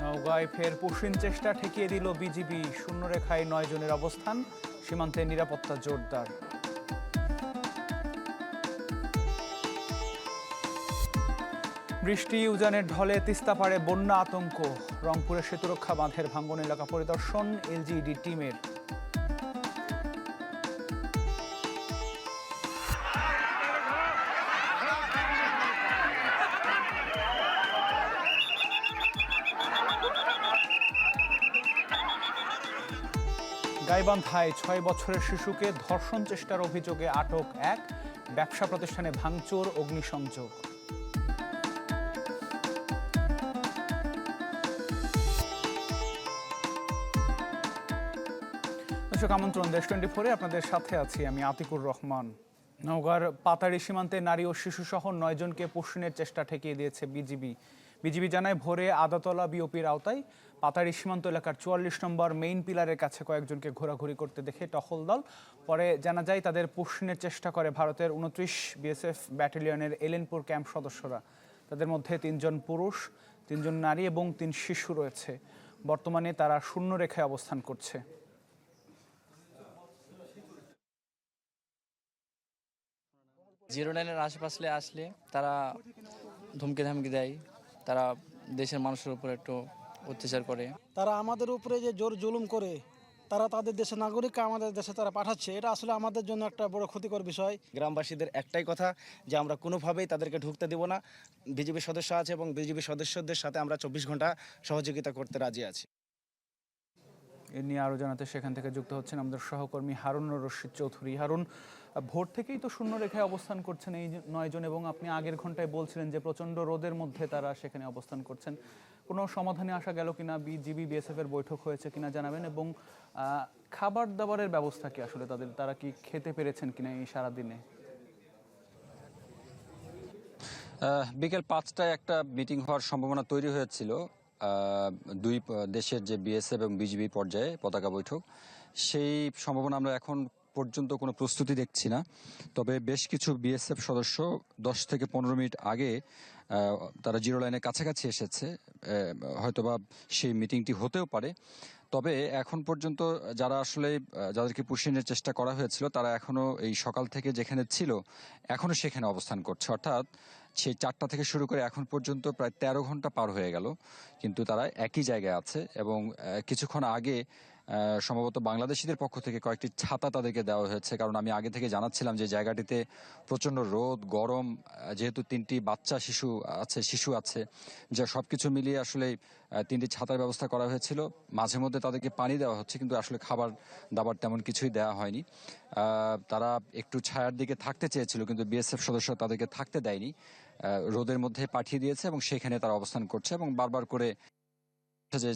নওগাঁয় ফের পুশিন চেষ্টা ঠেকিয়ে দিল বিজিবি। শূন্যরেখায় ৯ জনের অবস্থান, সীমান্তে নিরাপত্তা জোরদার। বৃষ্টি উজানের ঢলে তিস্তাপাড়ে বন্যা আতঙ্ক। রংপুরে সেতুরক্ষা বাঁধের ভাঙ্গন এলাকা পরিদর্শন এলজিইডি টিমের। গাইবান্ধায় ৬ বছরের শিশুকে ধর্ষণ চেষ্টার অভিযোগে আটক এক। ব্যবসা প্রতিষ্ঠানে ভাঙচুর, অগ্নিসংযোগ। দর্শক আমন্ত্রণ, দেশ 24-এ আপনাদের সাথে আছি আমি আতিকুর রহমান। নওগাঁর পাতাড়ি সীমান্তে নারী ও শিশুসহ ৯ জনকে পুশিনের চেষ্টা ঠেকিয়ে দিয়েছে বিজিবি জানায় ভোরে আদাতলা বিওপির আওতায় পাতাড়ি সীমান্ত এলাকার ৪৪ নম্বর মেইন পিলারের কাছে কয়েকজনকে ঘোরাঘুরি করতে দেখে টহল দল। পরে জানা যায় তাদের পুশিনের চেষ্টা করে ভারতের ২৯ বিএসএফ ব্যাটালিয়নের এলেনপুর ক্যাম্প সদস্যরা। তাদের মধ্যে ৩ জন পুরুষ, ৩ জন নারী এবং ৩ শিশু রয়েছে। বর্তমানে তারা শূন্যরেখায় অবস্থান করছে। জিরো লাইনের আশেপাশে আসলে তারা ধমকি ধামকি দেয়, তারা দেশের মানুষের উপর একটু অত্যাচার করে। তারা আমাদের উপরে যে জোর জুলুম করে, তারা তাদের দেশের নাগরিককে আমাদের দেশে তারা পাঠাচ্ছে, এটা আসলে আমাদের জন্য একটা বড় ক্ষতিকর বিষয়। গ্রামবাসীদের একটাই কথা যে আমরা কোনোভাবেই তাদেরকে ঢুকতে দেব না। বিজিবি সদস্য আছে এবং বিজিবি সদস্যদের সাথে আমরা ২৪ ঘন্টা সহযোগিতা করতে রাজি আছি। এ নিয়ে আরও জানাতে সেখান থেকে যুক্ত হচ্ছেন আমাদের সহকর্মী হারুনুর রশিদ চৌধুরী। হারুন, ভোর থেকেই তো শূন্যরেখায় অবস্থান করছেন এই ৯ জন, এবং আপনি আগের ঘন্টায় বলছিলেন যে প্রচণ্ড রোদের মধ্যে তারা সেখানে অবস্থান করছেন। কোনো সমাধানে আসা গেল কিনা, বিজিবি বিএসএফ এর বৈঠক হয়েছে কিনা জানাবেন, এবং খাবার দাবারের ব্যবস্থা কি আসলে তারা কি খেতে পেরেছেন কিনা এই সারাদিনে? বিকেল ৫টায় একটা মিটিং হওয়ার সম্ভাবনা তৈরি হয়েছিল দুই দেশের যে বিএসএফ এবং বিজিবি পর্যায়ে পতাকা বৈঠক। সেই সম্ভাবনা আমরা এখন পর্যন্ত কোনো প্রস্তুতি দেখছি না। তবে বেশ কিছু বিএসএফ সদস্য ১০ থেকে ১৫ মিনিট আগে তারা জিরো লাইনের কাছাকাছি এসেছে। হয়তোবা সেই মিটিংটি হতেও পারে। তবে এখন পর্যন্ত যারা আসলে যাদেরকে পুশিনের চেষ্টা করা হয়েছিল তারা এখনো এই সকাল থেকে যেখানে ছিল এখনো সেখানে অবস্থান করছে। অর্থাৎ সেই ৪টা থেকে শুরু করে এখন পর্যন্ত প্রায় ১৩ ঘন্টা পার হয়ে গেল, কিন্তু তারা একই জায়গায় আছে। এবং কিছুক্ষণ আগে সম্ভবত বাংলাদেশিদের পক্ষ থেকে কয়েকটি ছাতা তাদেরকে দেওয়া হয়েছে, কারণ আমি আগে থেকে জানাচ্ছিলাম যে জায়গাটিতে প্রচণ্ড রোদ, গরম, যেহেতু ৩টি বাচ্চা শিশু আছে, যা সবকিছু মিলিয়ে আসলে 3টি ছাতার ব্যবস্থা করা হয়েছিল। মাঝে মধ্যে তাদেরকে পানি দেওয়া হচ্ছে, কিন্তু আসলে খাবার দাবার তেমন কিছুই দেওয়া হয়নি। তারা একটু ছায়ার দিকে থাকতে চেয়েছিল, কিন্তু বিএসএফ সদস্য তাদেরকে থাকতে দেয়নি, রোদের মধ্যে পাঠিয়ে দিয়েছে এবং সেখানে তারা অবস্থান করছে এবং বারবার করে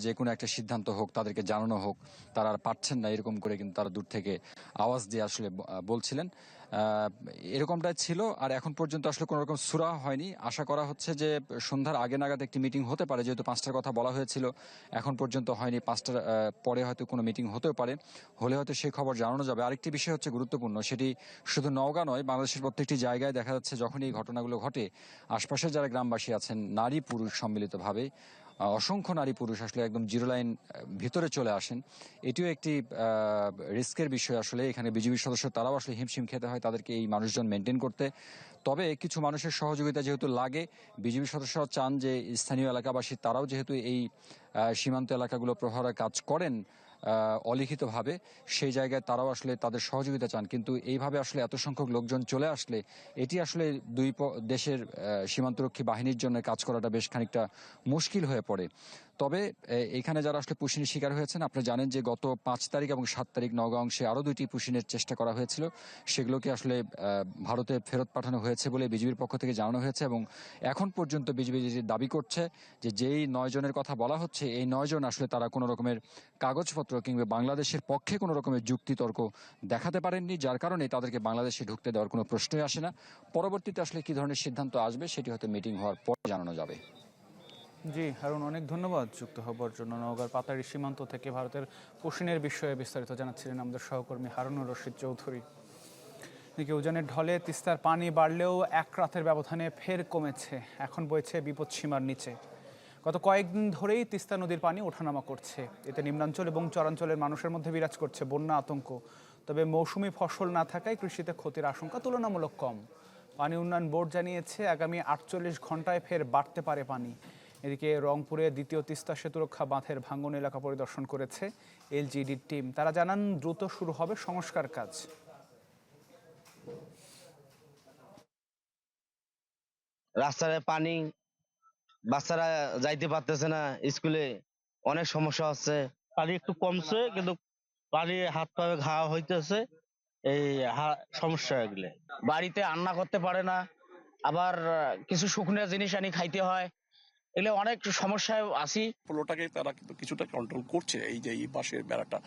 যে কোনো একটা সিদ্ধান্ত হোক, তাদেরকে জানানো হোক, তারা আর পারছেন না, এরকম করে কিন্তু তারা দূর থেকে আওয়াজ দিয়ে আসলে বলছিলেন। এরকমটাই ছিল। আর এখন পর্যন্ত আসলে কোনো রকম সুরাহা হয়নি। আশা করা হচ্ছে যে সন্ধ্যার আগে নাগাদ একটি মিটিং হতে পারে, যেহেতু 5টার কথা বলা হয়েছিল, এখন পর্যন্ত হয়নি। 5টার পরে হয়তো কোনো মিটিং হতেও পারে, হলে হয়তো সেই খবর জানানো যাবে। আরেকটি বিষয় হচ্ছে গুরুত্বপূর্ণ, সেটি শুধু নওগাঁ নয়, বাংলাদেশের প্রত্যেকটি জায়গায় দেখা যাচ্ছে যখন এই ঘটনাগুলো ঘটে, আশপাশের যারা গ্রামবাসী আছেন, নারী পুরুষ সম্মিলিতভাবে অসংখ্য নারী পুরুষ আসলে একদম জিরো লাইন ভিতরে চলে আসেন। এটিও একটি রিস্কের বিষয়। আসলে এখানে বিজিবি সদস্য তারাও আসলে হিমশিম খেতে হয় তাদেরকে এই মানুষজন মেনটেন করতে। তবে কিছু মানুষের সহযোগিতা যেহেতু লাগে, বিজিবি সদস্যরাও চান যে স্থানীয় এলাকাবাসী তারাও যেহেতু এই সীমান্ত এলাকাগুলো প্রহরার কাজ করেন অলিখিতভাবে, সেই জায়গায় তারাও আসলে তাদের সহযোগিতা চান। কিন্তু এইভাবে আসলে এত সংখ্যক লোকজন চলে আসলে এটি আসলে দুই দেশের সীমান্তরক্ষী বাহিনীর জন্য কাজ করাটা বেশ খানিকটা মুশকিল হয়ে পড়ে। তবে এখানে যারা আসলে পুশিনের শিকার হয়েছেন, আপনি জানেন যে গত ৫ তারিখ এবং ৭ তারিখ নওগাঁ অংশে আরও 2টি পুশিনের চেষ্টা করা হয়েছিল। সেগুলোকে আসলে ভারতে ফেরত পাঠানো হয়েছে বলে বিজিবির পক্ষ থেকে জানানো হয়েছে। এবং এখন পর্যন্ত বিজিবি দাবি করছে যে যেই 9 জনের কথা বলা হচ্ছে, এই 9 জন আসলে তারা কোনো রকমের কাগজপত্র কিংবা বাংলাদেশের পক্ষে কোনো রকমের যুক্তিতর্ক দেখাতে পারেননি, যার কারণে তাদেরকে বাংলাদেশে ঢুকতে দেওয়ার কোনো প্রশ্নই আসে না। পরবর্তীতে আসলে কি ধরনের সিদ্ধান্ত আসবে সেটি হয়তো মিটিং হওয়ার পর জানানো যাবে। জি হারুন, অনেক ধন্যবাদ যুক্ত হবার জন্য। নওগাঁর পাতাড়ি সীমান্ত থেকে ভারতের পুশিনের বিষয়ে বিস্তারিত জানাচ্ছিলেন আমাদের সহকর্মী হারুনুর রশিদ চৌধুরী। এদিকে উজানের ঢলে তিস্তার পানি বাড়লেও এক রাতের ব্যবধানে ফের কমেছে, এখন বইছে বিপদসীমার নিচে। গত কয়েকদিন ধরেই তিস্তা নদীর পানি ওঠানামা করছে। এতে নিম্নাঞ্চল এবং চরাঞ্চলের মানুষের মধ্যে বিরাজ করছে বন্যা আতঙ্ক। তবে মৌসুমি ফসল না থাকায় কৃষিতে ক্ষতির আশঙ্কা তুলনামূলক কম। পানি উন্নয়ন বোর্ড জানিয়েছে আগামী ৪৮ ঘন্টায় ফের বাড়তে পারে পানি। এদিকে রংপুরে দ্বিতীয় তিস্তা সেতুরক্ষা বাঁধের ভাঙন এলাকা পরিদর্শন করেছে এলজিইডির টিম। তারা জানান দ্রুত শুরু হবে সংস্কার কাজ। রাস্তায় পানি, বাচ্চারা যাইতে পারতেছে না স্কুলে, অনেক সমস্যা হচ্ছে। পানি একটু কমছে, কিন্তু পানি হাত পায়ে ঘা হইতেছে, এই সমস্যা এগুলো। বাড়িতে রান্না করতে পারে না, আবার কিছু শুকনো জিনিস আনি খাইতে হয়, এগুলো অনেক সমস্যায় আছি। ফ্লোটাকে তারা কিন্তু কিছুটা কন্ট্রোল করছে, এই যে এই বাঁশের বেড়াটা।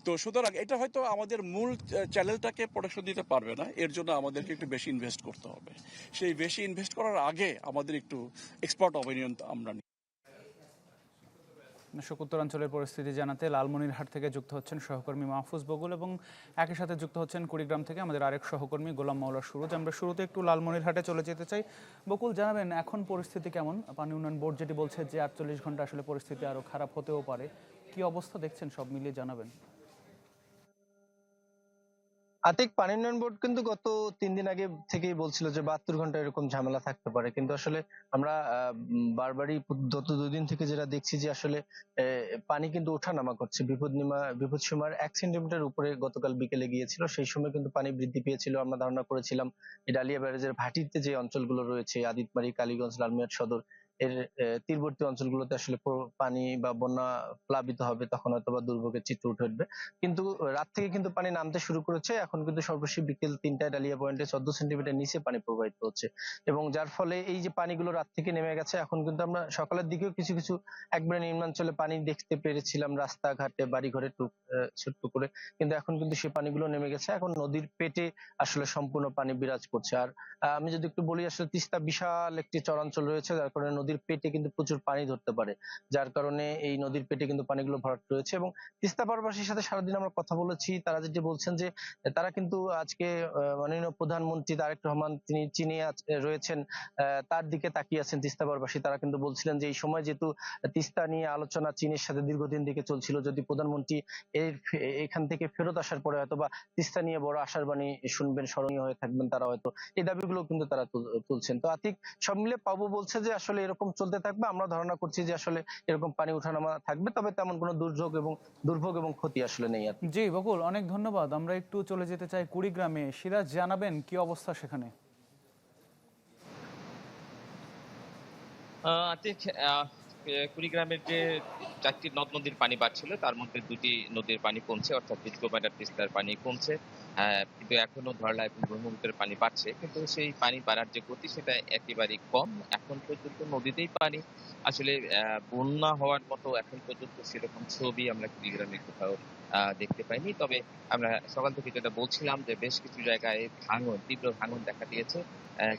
তো সুতরাং এটা হয়তো আমাদের মূল চ্যানেলটাকে প্রোটেকশন দিতে পারবে না, এর জন্য আমাদেরকে একটু বেশি ইনভেস্ট করতে হবে। সেই বেশি ইনভেস্ট করার আগে আমাদের একটু এক্সপার্ট অপিনিয়ন আমরা নিই। উত্তরাঞ্চলের পরিস্থিতি জানাতে লালমনিরহাট থেকে যুক্ত হচ্ছেন সহকর্মী মাহফুজ বকুল এবং একই সাথে যুক্ত হচ্ছেন কুড়িগ্রাম থেকে আমাদের আরেক সহকর্মী গোলাম মাওলা সুরজ। আমরা শুরুতে একটু লালমনিরহাটে চলে যেতে চাই। বকুল, জানাবেন এখন পরিস্থিতি কেমন? পানি উন্নয়ন বোর্ড যেটি বলছে যে ৪৮ ঘন্টা আসলে পরিস্থিতি আরো খারাপ হতেও পারে, কি অবস্থা দেখছেন সব মিলিয়ে জানাবেন। আতিক, পানি উন্নয়ন বোর্ড কিন্তু গত ৩ দিন আগে থেকেই বলছিল যে ৭২ ঘন্টা এরকম ঝামেলা থাকতে পারে, কিন্তু আসলে আমরা বারবারই গত ২ দিন থেকে যেটা দেখছি যে আসলে পানি কিন্তু ওঠানামা করছে। বিপদসীমার ১ সেন্টিমিটার উপরে গতকাল বিকেলে গিয়েছিল, সেই সময় কিন্তু পানি বৃদ্ধি পেয়েছিল। আমরা ধারণা করেছিলাম এই ডালিয়া ব্যারেজের ভাটিতে যে অঞ্চলগুলো রয়েছে, আদিতমারি, কালীগঞ্জ, লালমিয়াট সদর, এর তীরবর্তী অঞ্চলগুলোতে আসলে পানি বা বন্যা প্লাবিত হবে, তখন হয়তো বা দুর্ভোগের চিত্র উঠে উঠবে। কিন্তু রাত থেকে কিন্তু পানি নামতে শুরু করেছে। এখন কিন্তু সর্বশেষ বিকেল ৩টায় ডালিয়া পয়েন্টে ১৪ সেন্টিমিটার নিচে পানি প্রবাহিত হচ্ছে, এবং যার ফলে এই যে পানিগুলো রাত থেকে নেমে গেছে, এখন কিন্তু আমরা সকালের দিকেও কিছু কিছু একবারে নিম্নাঞ্চলে পানি দেখতে পেরেছিলাম রাস্তাঘাটে, বাড়িঘরে ছোট্ট করে, কিন্তু এখন কিন্তু সেই পানিগুলো নেমে গেছে। এখন নদীর পেটে আসলে সম্পূর্ণ পানি বিরাজ করছে। আর আমি যদি একটু বলি, আসলে তিস্তা বিশাল একটি চরাঞ্চল রয়েছে, যার কারণে নদীর পেটে কিন্তু প্রচুর পানি ধরতে পারে, যার কারণে এই নদীর পেটে কিন্তু পানিগুলো ভরাট রয়েছে। এবং তিস্তা পারবাসীর সাথে সারাদিন আমরা কথা বলেছি, তারা যেটি বলছেন যে তারা কিন্তু আজকে মাননীয় প্রধানমন্ত্রী তারেক রহমান, তিনি চীনে রয়েছেন, তার দিকে তাকিয়ে আছেন তিস্তা পারবাসী। তারা কিন্তু বলছিলেন যে এই সময় যেহেতু তিস্তা নিয়ে আলোচনা চীনের সাথে দীর্ঘদিন থেকে চলছিল, যদি প্রধানমন্ত্রী এখান থেকে ফেরত আসার পরে হয়তো বা তিস্তা নিয়ে বড় আশার বাণী শুনবেন, স্মরণীয় হয়ে থাকবেন তারা, হয়তো এই দাবিগুলো কিন্তু তারা তুলছেন। তো আতিক, সব মিলে পাবো বলছে যে আসলে এরকম চলতে থাকবে। আমরা ধারণা করছি যে আসলে এরকম পানি ওঠানামা থাকবে, তবে তেমন কোনো দুর্ভোগ এবং ক্ষতি আসলে নেই। জি বকুল, অনেক ধন্যবাদ। আমরা একটু চলে যেতে চাই কুড়িগ্রামে। সিরাজ, জানাবেন কি অবস্থা সেখানে? আতিক, কুড়িগ্রামের যে ৪টি নদ নদীর পানি বাড়ছিল, তার মধ্যে ২টি নদীর পানি কমছে, অর্থাৎ বিষ্ণুপাড়ার তিস্তার পানি কমছে, কিন্তু এখনো ধরলা এবং ব্রহ্মপুত্রের পানি বাড়ছে, কিন্তু সেই পানি বাড়ার যে গতি সেটা একেবারেই কম। এখন পর্যন্ত নদীতেই পানি আসলে বন্যা হওয়ার মতো এখন পর্যন্ত সেরকম ছবি আমরা কুড়িগ্রামে কোথাও দেখতে পাইনি। তবে আমরা সকাল থেকে যেটা বলছিলাম যে বেশ কিছু জায়গায় তীব্র ভাঙন দেখা দিয়েছে,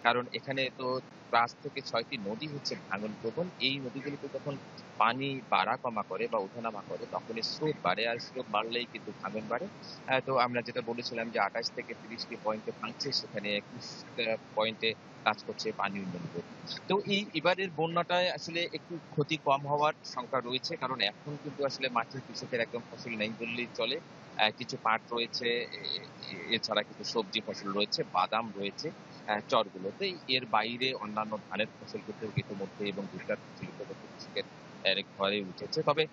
কারণ এখানে তো ৫ থেকে ৬টি নদী হচ্ছে ভাঙন প্রবণ। এই নদীগুলোতে যখন পানি বাড়া কমা করে বা ওঠানামা করে, তখনই স্রোত বাড়ে, আর স্রোত বাড়লেই কিন্তু ভাঙন বাড়ে। তো আমরা যেটা বলেছিলাম যে ২৮ থেকে ৩০টি পয়েন্টে ভাঙছে, সেখানে ২১ পয়েন্টে কাজ করছে পানি উন্নয়ন বোর্ড। তো এবারের বন্যাটায় আসলে একটু ক্ষতি কম হওয়ার শঙ্কা রয়েছে, কারণ এখন কিন্তু আসলে মাঠের কৃষকের একদম ফসল নেই বললেই চলে। কিছু পাট রয়েছে, এছাড়া কিছু সবজি ফসল রয়েছে, বাদাম রয়েছে চরগুলোতে। এর বাইরে অন্যান্য ধানের ফসল কিন্তু ইতিমধ্যে এবং ভুট্টার ফসল ইতিমধ্যে কৃষকের ঘরে উঠেছে। তবে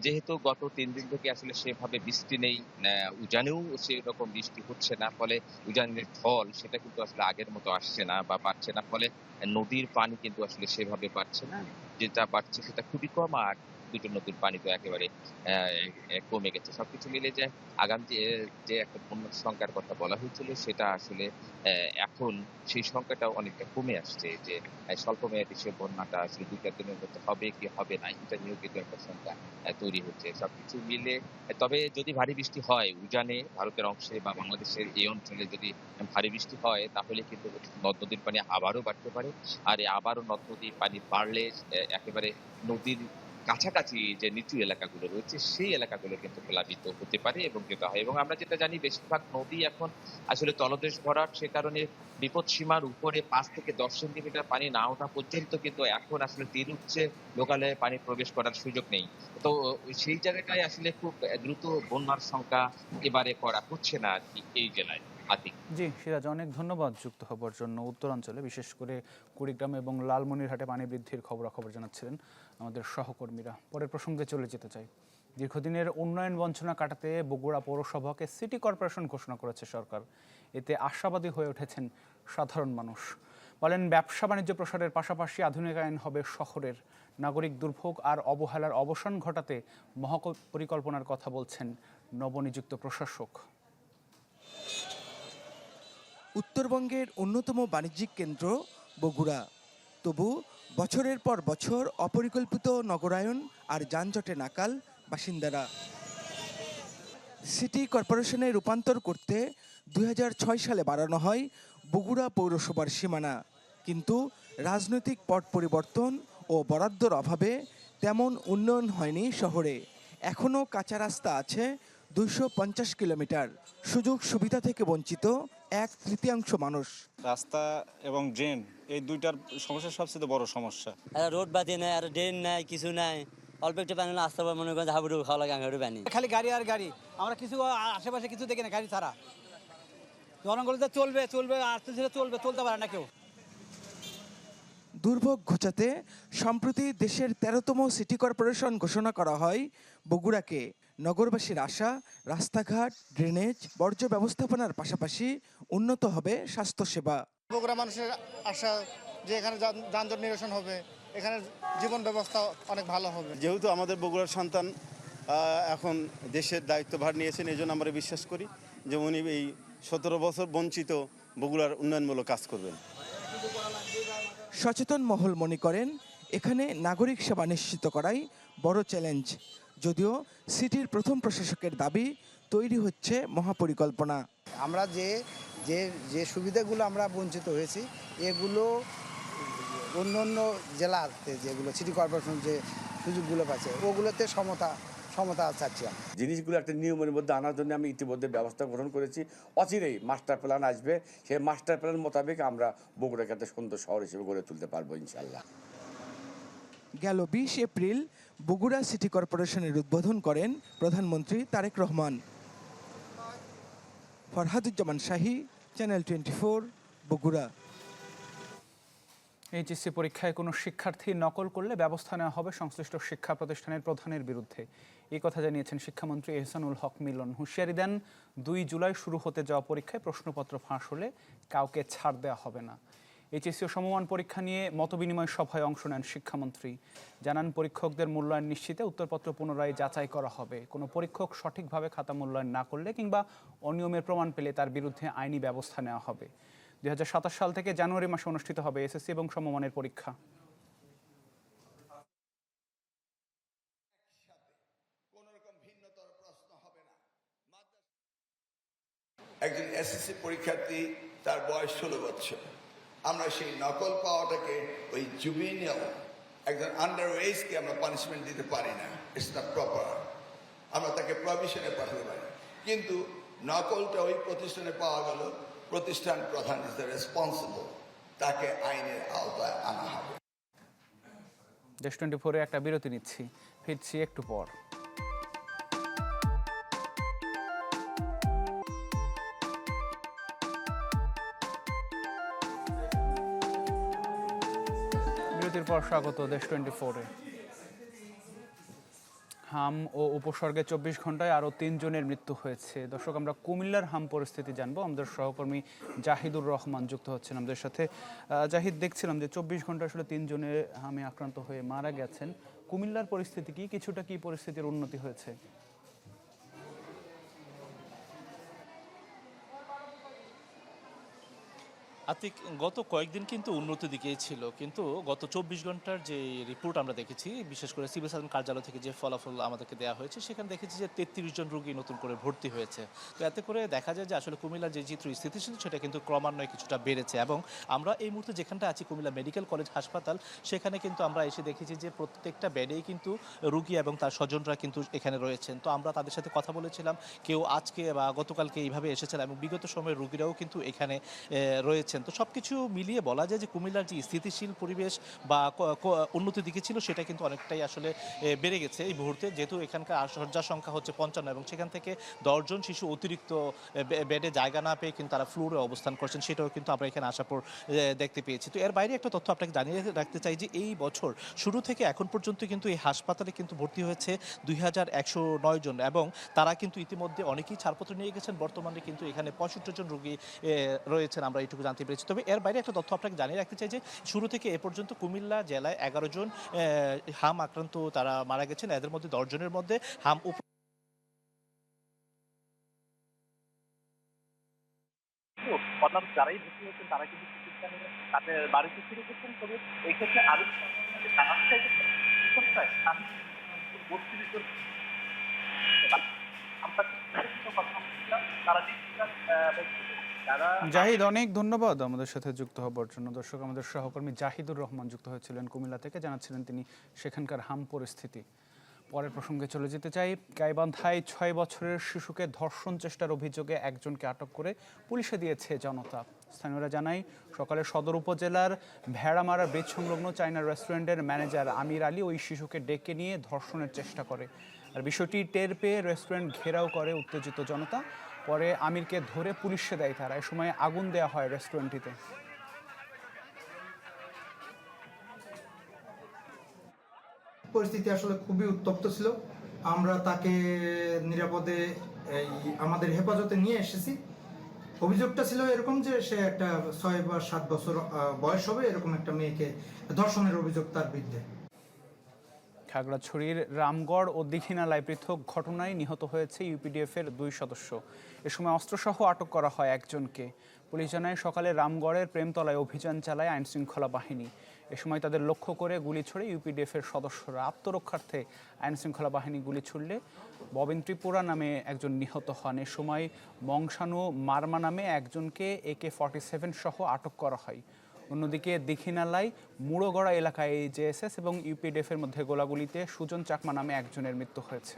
যেহেতু গত ৩ দিন থেকে আসলে সেভাবে বৃষ্টি নেই, উজানেও সেরকম বৃষ্টি হচ্ছে না, ফলে উজানের ঢল সেটা কিন্তু আসলে আগের মতো আসছে না বা বাড়ছে না, ফলে নদীর পানি কিন্তু আসলে সেভাবে বাড়ছে না। যেটা বাড়ছে সেটা খুবই কম, আর দুটো নদীর পানি তো একেবারে কমে গেছে। সবকিছু মিলে যে আগামী যে একটা বন্যার সংখ্যার কথা বলা হয়েছিল, সেটা আসলে এখন সেই সংখ্যাটা অনেকটা কমে আসছে। যে স্বল্পমেয়াদী সে বন্যাটা আসলে ২-৪ দিনের মধ্যে হবে কি হবে না, এটা নিয়েও কিন্তু একটা সংখ্যা তৈরি হচ্ছে। সবকিছু মিলে তবে যদি ভারী বৃষ্টি হয় উজানে, ভারতের অংশে বা বাংলাদেশের এই অঞ্চলে যদি ভারী বৃষ্টি হয়, তাহলে কিন্তু নদ নদীর পানি আবারও বাড়তে পারে। আর আবারও নদ নদীর পানি বাড়লে একেবারে নদীর কাছাকাছি যে নিচু এলাকাগুলো রয়েছে সেই এলাকাগুলো কিন্তু প্লাবিত হতে পারে এবং যেটা হয়। এবং আমরা যেটা জানি বেশিরভাগ নদী এখন আসলে তলদেশ ভরাট, সে কারণে বিপদ সীমার উপরে 5 থেকে 10 সেন্টিমিটার পানি না ওঠা পর্যন্ত কিন্তু এখন আসলে তীর উঠছে, লোকালয়ে পানি প্রবেশ করার সুযোগ নেই। তো সেই জায়গাটায় আসলে খুব দ্রুত বন্যার সংখ্যা এবারে করা হচ্ছে না আর কি এই জেলায়। আতিক। জি সিরাজ, অনেক ধন্যবাদ যুক্ত হবার জন্য। উত্তরাঞ্চলে বিশেষ করে কুড়িগ্রাম এবং লালমনিরহাটে পানি বৃদ্ধির খবরাখবর জানাচ্ছিলেন আমাদের সহকর্মীরা। পরের প্রসঙ্গে চলে যেতে চাই। দীর্ঘদিনের উন্নয়ন বঞ্চনা কাটাতে বগুড়া পৌরসভাকে সিটি কর্পোরেশন ঘোষণা করেছে সরকার। এতে আশাবাদী হয়ে উঠেছেন সাধারণ মানুষ। বলেন, ব্যবসা বাণিজ্য প্রসারের পাশাপাশি আধুনিকায়ন হবে শহরের। নাগরিক দুর্ভোগ আর অবহেলার অবসান ঘটাতে মহাপরিকল্পনার কথা বলছেন নবনিযুক্ত প্রশাসক। উত্তরবঙ্গের অন্যতম বাণিজ্যিক কেন্দ্র বগুড়া, তবু বছরের পর বছর অপরিকল্পিত নগরায়ন আর যানজটে নাকাল বাসিন্দারা। সিটি কর্পোরেশনে রূপান্তর করতে 2006 সালে বাড়ানো হয় বগুড়া পৌরসভার সীমানা, কিন্তু রাজনৈতিক পট পরিবর্তন ও বরাদ্দর অভাবে তেমন উন্নয়ন হয়নি শহরে। এখনও কাঁচা রাস্তা আছে 250 কিলোমিটার, সুযোগ সুবিধা থেকে বঞ্চিত 1/3 মানুষ। রাস্তা এবং ড্রেন এই দুইটার সমস্যা সবচেয়ে বড় সমস্যা। রোড বাদি নাই, আর ড্রেন নাই, কিছু নাই। অল্প একটু পানি আসতে পারে, মনে করেন হাবুডু খাওয়া লাগে, হাবুডু পানি। খালি গাড়ি আর গাড়ি, আমরা কিছু আশেপাশে কিছু দেখি না গাড়ি ছাড়া। জনগণতে চলবে চলবে আস্তে ধীরে চলবে, চলতে পারে না কেউ। দুর্ভোগ ঘোচাতে সম্প্রতি দেশের 13তম সিটি কর্পোরেশন ঘোষণা করা হয় বগুড়াকে। নগরবাসীর আশা, রাস্তাঘাট, ড্রেনেজ, বর্জ্য ব্যবস্থাপনার পাশাপাশি উন্নত হবে স্বাস্থ্যসেবা। বগুড়া মানুষের আশা যে এখানে যানজট নিরসন হবে, এখানে জীবন ব্যবস্থা অনেক ভালো হবে। যেহেতু আমাদের বগুড়ার সন্তান এখন দেশের দায়িত্বভার নিয়েছেন, এই জন্য আমরা বিশ্বাস করি যে উনি এই 17 বছর বঞ্চিত বগুড়ার উন্নয়নমূলক কাজ করবেন। সচেতন মহল মনে করেন এখানে নাগরিক সেবা নিশ্চিত করাই বড় চ্যালেঞ্জ। যদিও সিটির প্রথম প্রশাসকের দাবি, তৈরি হচ্ছে মহাপরিকল্পনা। আমরা যে যে যে সুবিধাগুলো আমরা বঞ্চিত হয়েছি, এগুলো অন্য অন্য জেলাতে যেগুলো সিটি কর্পোরেশন যে সুযোগগুলো পাচ্ছে ওগুলোতে সমতা চাচ্ছি। জিনিসগুলো একটা নিয়মের মধ্যে আনার জন্য আমি ইতিমধ্যে ব্যবস্থা গ্রহণ করেছি। অচিরেই মাস্টার প্ল্যান আসবে, সেই মাস্টার প্ল্যান মোতাবেক আমরা বগুড়াকে একটা সুন্দর শহর হিসেবে গড়ে তুলতে পারবো ইনশাল্লাহ। গেল 20 এপ্রিল বগুড়া সিটি কর্পোরেশনের উদ্বোধন করেন প্রধানমন্ত্রী তারেক রহমান। ফরহাদুজ্জামান শাহী, চ্যানেল 24, বগুড়া। এইচএসসি পরীক্ষায় কোনো শিক্ষার্থী নকল করলে ব্যবস্থা নেওয়া হবে সংশ্লিষ্ট শিক্ষা প্রতিষ্ঠানের প্রধানের বিরুদ্ধে। এই কথা জানিয়েছেন শিক্ষামন্ত্রী এহসানুল হক মিলন। হুঁশিয়ারি দেন, 2 জুলাই শুরু হতে যাওয়া পরীক্ষায় প্রশ্নপত্র ফাঁস হলে কাউকে ছাড় দেওয়া হবে না। এইচএসসি ও সমমান পরীক্ষা নিয়ে মতবিনিময় সভায় অংশ নেন শিক্ষামন্ত্রী। জানান, পরীক্ষকদের মূল্যায়ন নিশ্চিতে উত্তরপত্র পুনরায় যাচাই করা হবে। কোনো পরীক্ষক সঠিকভাবে খাতা মূল্যায়ন না করলে কিংবা অনিয়মের প্রমাণ পেলে তার বিরুদ্ধে আইনি ব্যবস্থা নেওয়া হবে। 2027 সাল থেকে জানুয়ারি মাসে অনুষ্ঠিত হবে এসএসসি এবং সমমানের পরীক্ষা। একজন এসএসসি পরীক্ষার্থী, তার বয়স 16 বছর। আমরা সেই নকল পাওয়াটাকে ওই জুবিনিয়াল একজন আন্ডার এজকে আমরা পানিশমেন্ট দিতে পারি না, ইটস নট প্রপার। আমরা তাকে প্রভিশনে পাঠাতে পারি, কিন্তু নকলটা ওই প্রতিষ্ঠানে পাওয়া গেল, প্রতিষ্ঠান প্রধান ইজ দ্য রেসপন্সিবল, তাকে আইনের আওতায় আনা হবে। দেশ 24-এ একটা বিরতি নিচ্ছি, ফিরছি একটু পর। বিরতির পর স্বাগত দেশ 24-এ। হাম ও উপসর্গে 24 ঘন্টায় আরও 3 জনের মৃত্যু হয়েছে। দর্শক, আমরা কুমিল্লার হাম পরিস্থিতি জানবো। আমাদের সহকর্মী জাহিদুর রহমান যুক্ত হচ্ছেন আমাদের সাথে। জাহিদ, দেখছিলাম যে 24 ঘন্টা আসলে 3 জনের হামে আক্রান্ত হয়ে মারা গেছেন। কুমিল্লার পরিস্থিতি কি, কিছুটা কি পরিস্থিতির উন্নতি হয়েছে? আতিক, গত কয়েকদিন কিন্তু উন্নতির দিকেই ছিল, কিন্তু গত 24 ঘন্টার যে রিপোর্ট আমরা দেখেছি, বিশেষ করে সিভিল সার্জন কার্যালয় থেকে যে ফলাফল আমাদেরকে দেওয়া হয়েছে, সেখানে দেখেছি যে 33 জন রোগী নতুন করে ভর্তি হয়েছে। তো এতে করে দেখা যায় যে আসলে কুমিল্লার যে চিত্র স্থিতিশীল সেটা কিন্তু ক্রমান্বয়ে কিছুটা বেড়েছে। এবং আমরা এই মুহূর্তে যেখানটা আছি কুমিল্লা মেডিকেল কলেজ হাসপাতাল, সেখানে কিন্তু আমরা এসে দেখেছি যে প্রত্যেকটা বেডেই কিন্তু রোগী এবং তার স্বজনরা কিন্তু এখানে রয়েছেন। তো আমরা তাদের সাথে কথা বলেছিলাম, কেউ আজকে বা গতকালকে এইভাবে এসেছেন এবং বিগত সময়ের রোগীরাও কিন্তু এখানে রয়েছেন। তো সব কিছু মিলিয়ে বলা যায় যে কুমিল্লার যে স্থিতিশীল পরিবেশ বা উন্নতির দিকে ছিল সেটা কিন্তু অনেকটাই আসলে বেড়ে গেছে এই মুহূর্তে, যেহেতু এখানকার শয্যা সংখ্যা হচ্ছে 55 এবং সেখান থেকে 10 জন শিশু অতিরিক্ত বেডে জায়গা না পেয়ে কিন্তু তারা ফ্লোরে অবস্থান করছেন, সেটাও কিন্তু আমরা এখানে আসার পর দেখতে পেয়েছি। তো এর বাইরে একটা তথ্য আপনাকে জানিয়ে রাখতে চাই যে এই বছর শুরু থেকে এখন পর্যন্ত কিন্তু এই হাসপাতালে কিন্তু ভর্তি হয়েছে 2109 জন এবং তারা কিন্তু ইতিমধ্যে অনেকেই ছাড়পত্র নিয়ে গেছেন। বর্তমানে কিন্তু এখানে 65 জন রোগী রয়েছেন, আমরা এইটুকু জানতে পেরেছি। তবে এর বাইরে একটা তথ্য আপনাকে জানিয়ে রাখতে চাই যে শুরু থেকে এ পর্যন্ত কুমিল্লা জেলায় 11 জন হাম আক্রান্ত তারা মারা গেছেন। এদের মধ্যে 10 জনের মধ্যে হাম যারাই ভর্তি হয়েছেন তারা কিন্তু চিকিৎসা নিয়ে তাদের বাড়িতে ফিরে গেছেন। তবে এই ক্ষেত্রে আরো জাহিদ, অনেক ধন্যবাদ আমাদের সাথে যুক্ত হবার জন্য। দর্শক, আমাদের সহকর্মী জাহিদুর রহমান যুক্ত হয়েছিলেন কুমিল্লা থেকে, জানাচ্ছিলেন তিনি সেখানকার হাম পরিস্থিতি। পরের প্রসঙ্গে চলে যেতে চাই। গাইবান্ধায় 6 বছরের শিশুকে ধর্ষণ চেষ্টার অভিযোগে একজনকে আটক করে পুলিশে দিয়েছে জনতা। স্থানীয়রা জানায়, সকালে সদর উপজেলার ভেড়ামারা ব্রিজ সংলগ্ন চাইনা রেস্টুরেন্টের ম্যানেজার আমির আলী ওই শিশুকে ডেকে নিয়ে ধর্ষণের চেষ্টা করে। আর বিষয়টি টের পেয়ে রেস্টুরেন্ট ঘেরাও করে উত্তেজিত জনতা। পরে আমিরকে ধরে পুলিশে দেয় তারা। এ সময় আগুন দেওয়া হয় রেস্টুরেন্টটিতে। পরিস্থিতি আসলে খুবই উত্তপ্ত ছিল। আমরা তাকে নিরাপদে আমাদের হেফাজতে নিয়ে এসেছি। অভিযোগটা ছিল এরকম যে সে একটা 6 বা 7 বছর বয়স হবে এরকম একটা মেয়েকে ধর্ষণের অভিযোগ তার বিরুদ্ধে। খাগড়াছড়ির রামগড় ও দীঘিনালায় পৃথক ঘটনায় নিহত হয়েছে ইউপিডিএফের 2 সদস্য। এ সময় অস্ত্রসহ আটক করা হয় একজনকে। পুলিশ জানায়, সকালে রামগড়ের প্রেমতলায় অভিযান চালায় আইনশৃঙ্খলা বাহিনী। এ সময় তাদের লক্ষ্য করে গুলি ছোড়ে ইউপিডিএফের সদস্যরা। আত্মরক্ষার্থে আইনশৃঙ্খলা বাহিনী গুলি ছুড়লে ববিন ত্রিপুরা নামে একজন নিহত হন। এ সময় মংসানু মারমা নামে একজনকে AK-47 সহ আটক করা হয়। অন্যদিকে দীঘিনালায় মুড়োগড়া এলাকায় জেএসএস এবং ইউপিডিএফের মধ্যে গোলাগুলিতে সুজন চাকমা নামে একজনের মৃত্যু হয়েছে।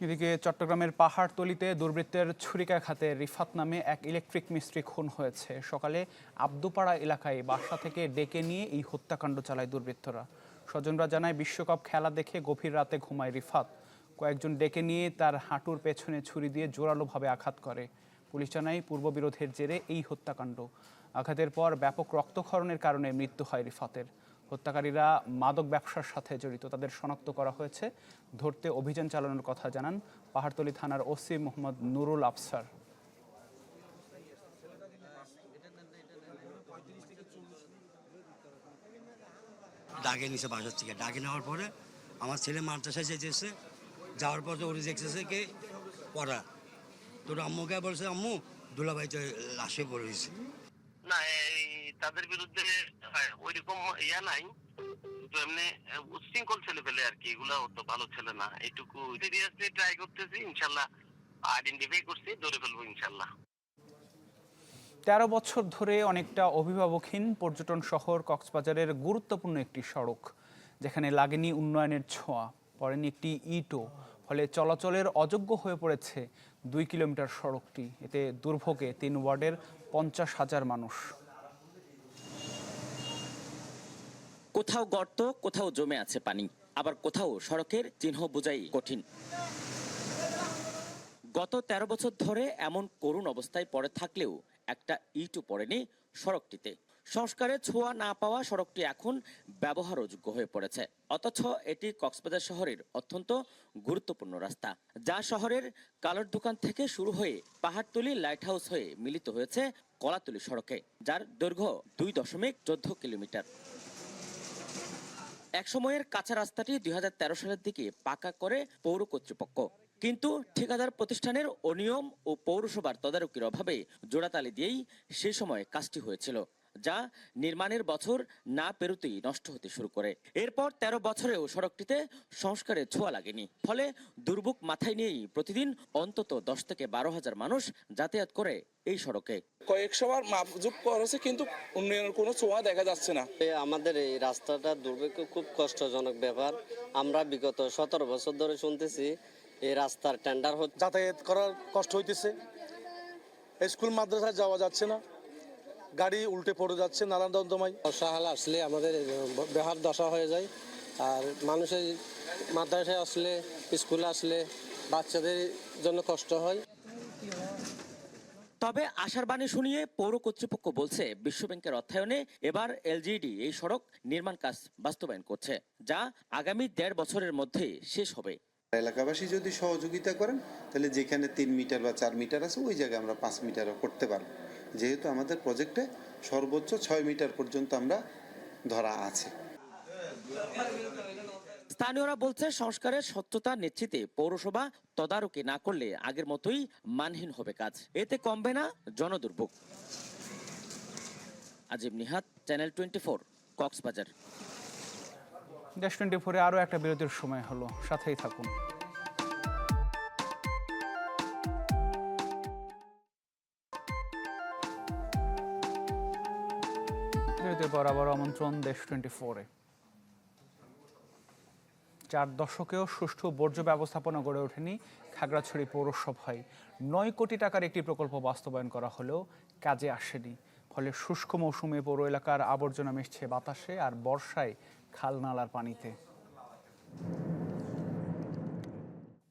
এদিকে চট্টগ্রামের পাহাড়তলীতে দুর্বৃত্তের ছুরিকাঘাতে রিফাত নামে এক ইলেকট্রিক মিস্ত্রি খুন হয়েছে। সকালে আব্দুপাড়া এলাকায় বাসা থেকে ডেকে নিয়ে এই হত্যাকাণ্ড চালায় দুর্বৃত্তরা। স্বজনরা জানায়, বিশ্বকাপ খেলা দেখে গভীর রাতে ঘুমায় রিফাত। কয়েকজন ডেকে নিয়ে তার হাঁটুর পেছনে ছুরি দিয়ে জোরালোভাবে আঘাত করে। পুলিশ জানায়, পূর্ববিরোধের জেরে এই হত্যাকাণ্ড। আঘাতের পর ব্যাপক রক্তক্ষরণের কারণে মৃত্যু হয় রিফাতের। হত্যাকারীরা মাদক ব্যবসার সাথে জড়িত, তাদের শনাক্ত করা হয়েছে। ধরতে অভিযান চালানোর কথা জানান পাহাড়তলী থানার ওসি মোহাম্মদ নুরুল আফসার। ডাকে নিচে বাসার থেকে ডাকে নেওয়ার পরে আমার ছেলে মাদ্রাসায় যেতেছে, যাওয়ার পর ওর দেখতেছে কে পড়া, তোর আম্মুকে বলছে আম্মু দুলাভাই তো লাশে পড়েছে। না, তাদের বিরুদ্ধে ওইরকম ইয়া নাই, তো এমনি উচ্ছৃঙ্খল ছেলে পেলে আর কি, এগুলা অত ভালো ছেলে না। এইটুকু সিরিয়াসলি ট্রাই করতেছি, ইনশাল্লাহ আইডেন্টিফাই করছি, ধরে ফেলবো ইনশাল্লাহ। 13 বছর ধরে অনেকটা অভিভাবকহীন পর্যটন শহর কক্সবাজারের গুরুত্বপূর্ণ একটি সড়ক, যেখানে লাগেনি উন্নয়নের ছোঁয়া, পড়েনি একটি ইটও। ফলে চলাচলের অযোগ্য হয়ে পড়েছে 2 কিলোমিটার সড়কটি। এতে দুর্ভোগে 3 ওয়ার্ডের 50,000 মানুষ। কোথাও গর্ত, কোথাও জমে আছে পানি, আবার কোথাও সড়কের চিহ্ন বোঝাই কঠিন। গত 13 বছর ধরে এমন করুণ অবস্থায় পড়ে থাকলেও একটা ইটও পড়েনি সড়কটিতে। সংস্কারের ছোঁয়া না পাওয়া সড়কটি এখন ব্যবহারযোগ্য হয়ে পড়েছে। অথচ এটি কক্সবাজার শহরের অত্যন্ত গুরুত্বপূর্ণ রাস্তা, যা শহরের কালোর দোকান থেকে শুরু হয়ে পাহাড়তলী লাইট হাউস হয়ে মিলিত হয়েছে কলাতলী সড়কে, যার দৈর্ঘ্য 2.14 কিলোমিটার। একসময়ের কাঁচা রাস্তাটি 2013 সালের দিকে পাকা করে পৌর কর্তৃপক্ষ, কিন্তু ঠিকাদার প্রতিষ্ঠানের অনিয়ম ও পৌরসভার তদারকির অভাবে জোড়াতালি দিয়েই সেই সময় কাজটি হয়েছিল, যা নির্মাণের বছর না পেরোতেই নষ্ট হতে শুরু করে। এরপর 13 বছরেও সড়কটিতে সংস্কারের ছোঁয়া লাগেনি, ফলে দুর্ভোগ মাথায় নিয়েই প্রতিদিন অন্তত 10 থেকে 12,000 মানুষ যাতায়াত করে এই সড়কে। কয়েকশোবার মাপজুপ করেছে, কিন্তু উন্নয়নের কোনো ছোঁয়া দেখা যাচ্ছে না। আমাদের এই রাস্তাটা দুর্ভোগ খুব কষ্টজনক ব্যাপার। আমরা বিগত 17 বছর ধরে শুনতেছি এই রাস্তার টেন্ডার হচ্ছে, যাতায়াত করার কষ্ট হইতেছে, স্কুল মাদ্রাসায় যাওয়া যাচ্ছে না, গাড়ি উল্টে পড়ে যাচ্ছে নানান দন্তমাই। বর্ষাকাল আসলে আমাদের বেহাল দশা হয়ে যায়। আর মানুষের মাদ্রাসায় আসলে, স্কুলে আসলে বাচ্চাদের জন্য কষ্ট হয়। তবে আশার বাণী শুনিয়ে পৌর কর্তৃপক্ষ বলছে, বিশ্বব্যাংকের অর্থায়নে এবার এলজিইডি এই সড়ক নির্মাণ কাজ বাস্তবায়ন করছে, যা আগামী 1.5 বছরের মধ্যে শেষ হবে। এলাকাবাসী যদি সহযোগিতা করেন তাহলে যেখানে 3 মিটার বা 4 মিটার আছে ওই জায়গায় আমরা 5 মিটারও করতে পারব, যেহেতু আমাদের প্রজেক্টে সর্বোচ্চ 6 মিটার পর্যন্ত আমরা ধরা আছে। স্থানীয়রা বলছে, সংস্কারের স্বচ্ছতা নিশ্চিতে পৌরসভা তদারকি না করলে আগের মতোই মানহীন হবে কাজ, এতে কমবে না জনদুর্ভোগ। আজিম নিহাত, চ্যানেল 24, কক্সবাজার। দেশ 24-এ আরও একটা বিরতির সময় হলো, সাথেই থাকুন। বিরতির পর আবার আমন্ত্রণ দেশ 24-এ। 4 দশকেও সুষ্ঠু বর্জ্য ব্যবস্থাপনা গড়ে ওঠেনি খাগড়াছড়ি পৌরসভায়। 9 কোটি টাকার একটি প্রকল্প বাস্তবায়ন করা হলেও কাজে আসেনি, ফলে শুষ্ক মৌসুমে পৌর এলাকার আবর্জনা মিশছে বাতাসে আর বর্ষায় খাল নালার পানিতে।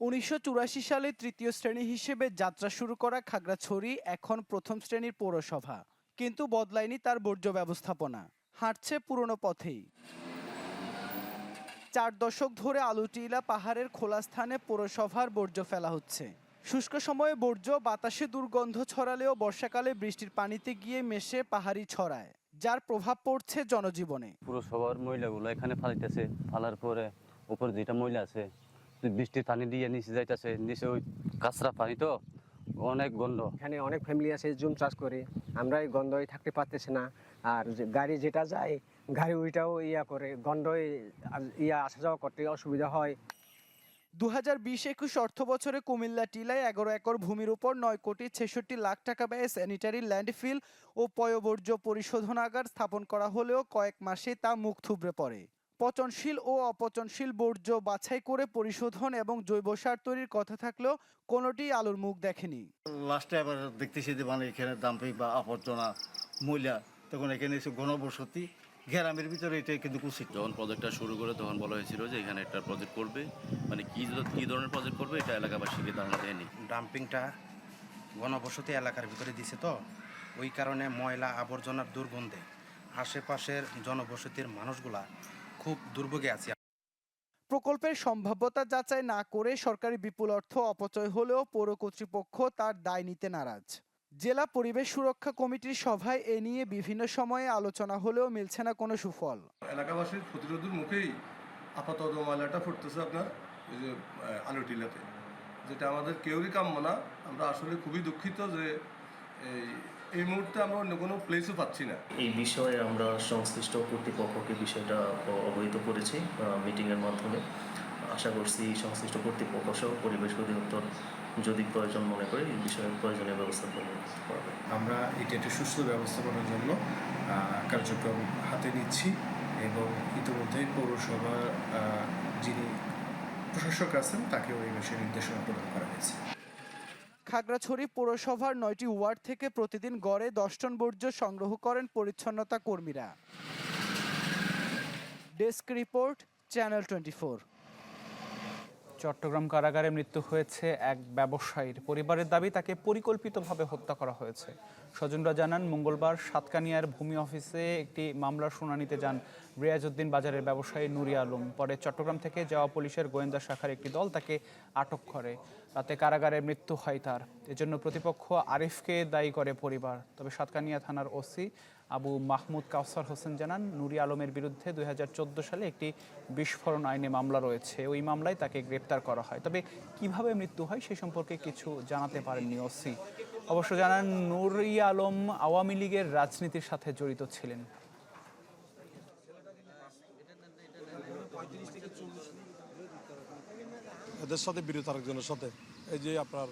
1984 সালে 3য় শ্রেণী হিসেবে যাত্রা শুরু করা খাগড়াছড়ি এখন 1ম শ্রেণীর পৌরসভা, কিন্তু বদলায়নি তার বর্জ্য ব্যবস্থাপনা, হাঁটছে পুরনো পথেই। 4 দশক ধরে আলুটিলা পাহাড়ের খোলা স্থানে পৌরসভার বর্জ্য ফেলা হচ্ছে। শুষ্ক সময়ে বর্জ্য বাতাসে দুর্গন্ধ ছড়ালেও বর্ষাকালে বৃষ্টির পানিতে গিয়ে মেশে পাহাড়ি ছড়ায়, যার প্রভাব পড়ছে জনজীবনে। পুরসভার ময়লাগুলো এখানে ফালাইতেছে, ফালার পরে উপর যেটা ময়লা আছে বৃষ্টির পানি দিয়ে নিচে যাইতেছে, নিচে ওই কাঁচরা পানি তো অনেক গন্ধ। এখানে অনেক ফ্যামিলি আছে জুম চাষ করে, আমরা এই গন্ধই থাকতে পারতেছি না। আর গাড়ি যেটা যায় গাড়ি ওইটাও করে গন্ধই আসা যাওয়া করতে অসুবিধা হয়। 2020-21 অর্থ বছরে কুমিল্লা টিলায় 11 একর ভূমির উপর 9 কোটি 66 লাখ টাকা ব্যয়ে স্যানিটারি ল্যান্ডফিল ও পয়ঃবর্জ্য পরিশোধনাগার স্থাপন করা হলেও কয়েক মাসে তা মুখ থুবড়ে পড়ে। পচনশীল ও অপচনশীল বর্জ্য বাছাই করে পরিশোধন এবং জৈব সার তৈরির কথা থাকলেও কোনোটি আলোর মুখ দেখেনি। লাস্টে আবার দেখতেছি যে মানে এখানে ডাম্পিং বা আবর্জনা ময়লা, তখন এখানে এসে ঘনবসতি গ্রামের ভিতরে এটা কিন্তু উচিত। যখন প্রজেক্টটা শুরু করে তখন বলা হয়েছিল যে এখানে একটা প্রজেক্ট করবে, মানে কি ধরনের প্রজেক্ট করবে এটা এলাকাবাসীকে ধারণা দেয়নি। ডাম্পিংটা ঘনবসতি এলাকার ভিতরে দিছে, তো ওই কারণে ময়লা আবর্জনার দুর্গন্ধে আশেপাশের জনবসতির মানুষগুলা খুব দুর্ভোগে আছে। প্রকল্পের সম্ভাব্যতা যাচাই না করে সরকারি বিপুল অর্থ অপচয় হলেও পৌর কর্তৃপক্ষ তার দায় নিতে নারাজ। জেলা পরিবেশ সুরক্ষা কমিটির সভায় এ নিয়ে বিভিন্ন সময়ে আলোচনা হলেও মিলছে না কোনো সুফল। এলাকাবাসীর প্রতিরোধের মুখেই আপাতত ময়লাটা ফুটতেছে আপনার এই যে আলুটিলাতে, যেটা আমাদের কেউরই কাম্য না। আমরা আসলে খুবই দুঃখিত যে এই মুহূর্তে আমরা অন্য কোনো প্লেসও পাচ্ছি না। এই বিষয়ে আমরা সংশ্লিষ্ট কর্তৃপক্ষকে বিষয়টা অবহিত করেছি মিটিংয়ের মাধ্যমে। আশা করছি সংশ্লিষ্ট কর্তৃপক্ষ সহ পরিবেশ অধিদপ্তর যদি প্রয়োজন মনে করে এই বিষয়ে প্রয়োজনীয় ব্যবস্থা করবে। আমরা এটা একটা সুস্থ ব্যবস্থাপনার জন্য কার্যক্রম হাতে নিচ্ছি এবং ইতিমধ্যেই পৌরসভা যিনি প্রশাসক আছেন তাকেও এই বিষয়ে নির্দেশনা প্রদান করা হয়েছে। খাগড়াছড়ি পৌরসভার 9টি ওয়ার্ড থেকে প্রতিদিন গড়ে 10 টন বর্জ্য সংগ্রহ করেন পরিচ্ছন্নতা কর্মীরা। Desk report, channel 24। চট্টগ্রাম কারাগারে মৃত্যু হয়েছে এক ব্যবসায়ীর। পরিবারের দাবি তাকে পরিকল্পিতভাবে হত্যা করা হয়েছে। স্বজনরা জানান, মঙ্গলবার সাতকানিয়ার ভূমি অফিসে একটি মামলার শুনানিতে যান রিয়াজউদ্দিন বাজারের ব্যবসায়ী নুরি আলম। পরে চট্টগ্রাম থেকে যাওয়া পুলিশের গোয়েন্দা শাখার একটি দল তাকে আটক করে। রাতে কারাগারে মৃত্যু হয় তার। এজন্য প্রতিপক্ষ আরিফকে দায়ী করে পরিবার। তবে সাতকানিয়া থানার ওসি আবু মাহমুদ কাউসার হোসেন জানান, নুরি আলমের বিরুদ্ধে 2014 সালে একটি বিস্ফোরণ আইনে মামলা রয়েছে। ওই মামলায় তাকে গ্রেপ্তার করা হয়। তবে কিভাবে মৃত্যু হয় সে সম্পর্কে কিছু জানাতে পারেননি ওসি। অবশ্য জানান, নুরি আলম আওয়ামী লীগের রাজনীতির সাথে জড়িত ছিলেন। এদের সাথে বিরোধ আরেকজনের সাথে, এই যে আপনার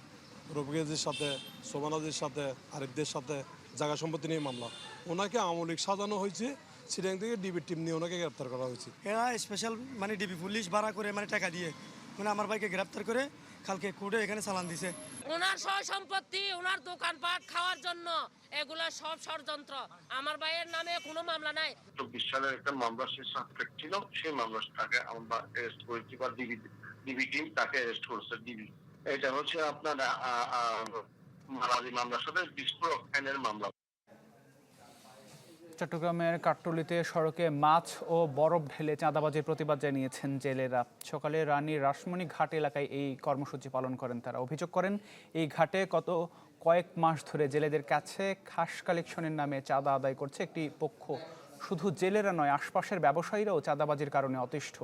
রফিকের সাথে, সোমানাজের সাথে, আরিফদের সাথে জায়গা সম্পত্তি নিয়ে মামলা। ওনাকে আওয়ামী লীগ সাজানো হয়েছে, সিরিয়াং থেকে ডিবি টিম নিয়ে ওনাকে গ্রেপ্তার করা হয়েছে। এরা স্পেশাল মানে ডিবি পুলিশ ভাড়া করে মানে টাকা দিয়ে মানে আমার ভাইকে গ্রেপ্তার করে কালকে কোর্টে এখানে চালান দিছে। ওনার সহ সম্পত্তি, ওনার দোকানপাট খাওয়ার জন্য এগুলা সব ষড়যন্ত্র। আমার ভাইয়ের নামে কোনো মামলা নাই। 24 সালের একটা মামলা সে সাসপেক্ট ছিল, সেই মামলাটাকে আমরা অ্যারেস্ট করেছি বা ডিবি টিম তাকে অ্যারেস্ট করেছে ডিবি। এটা হচ্ছে আপনার মারাজি মামলার সাথে বিস্ফোরক আইনের মামলা। চট্টগ্রামের কাট্টলিতে সড়কে মাছ ও বরফ ঢেলে চাঁদাবাজির প্রতিবাদ জানিয়েছেন জেলেরা। সকালে রানী রাসমণি ঘাট এলাকায় এই কর্মসূচি পালন করেন তারা। অভিযোগ করেন, এই ঘাটে কয়েক মাস ধরে জেলেদের কাছে খাস কালেকশনের নামে চাঁদা আদায় করছে একটি পক্ষ। শুধু জেলেরা নয়, আশপাশের ব্যবসায়ীরাও চাঁদাবাজির কারণে অতিষ্ঠ।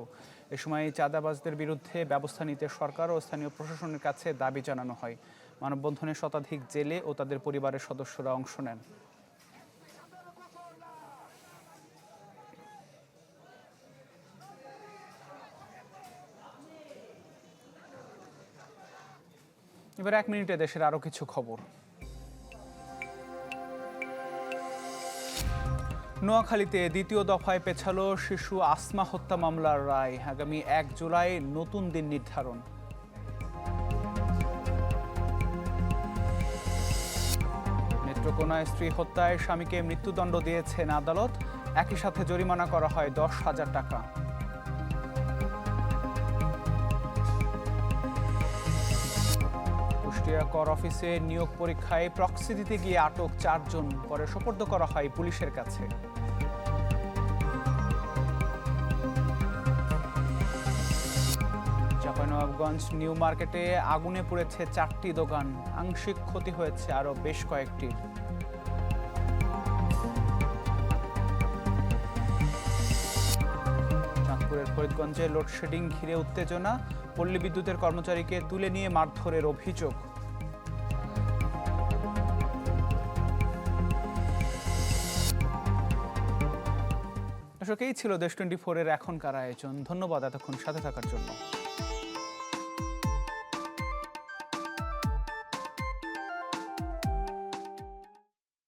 এ সময় চাঁদাবাজদের বিরুদ্ধে ব্যবস্থা নিতে সরকার ও স্থানীয় প্রশাসনের কাছে দাবি জানানো হয়। মানববন্ধনে শতাধিক জেলে ও তাদের পরিবারের সদস্যরা অংশ নেন। এবার 1 মিনিটে দেশের আরো কিছু খবর। নোয়াখালীতে দ্বিতীয় দফায় পেছালো শিশু আসমা হত্যা মামলার রায়। আগামী 1 জুলাই নতুন দিন নির্ধারণ। নেত্রকোনায় স্ত্রী হত্যায় স্বামীকে মৃত্যুদণ্ড দিয়েছেন আদালত। একই সাথে জরিমানা করা হয় 10,000 টাকা। কুষ্টিয়া কর অফিসে নিয়োগ পরীক্ষায় প্রক্সি দিতে গিয়ে আটক 4 জন, পরে সোপর্দ করা হয় পুলিশের কাছে। চাঁপাইনবাবগঞ্জ নিউ মার্কেটে আগুনে পুড়েছে 4টি দোকান, আংশিক ক্ষতি হয়েছে আরো বেশ কয়েকটির। চাঁদপুরের ফরিদগঞ্জে লোডশেডিং ঘিরে উত্তেজনা, পল্লী বিদ্যুতের কর্মচারীকে তুলে নিয়ে মারধরের অভিযোগ। দর্শক, এই ছিল দেশ 24-এর এখনকার আয়োজন। ধন্যবাদ এতক্ষণ সাথে থাকার জন্য।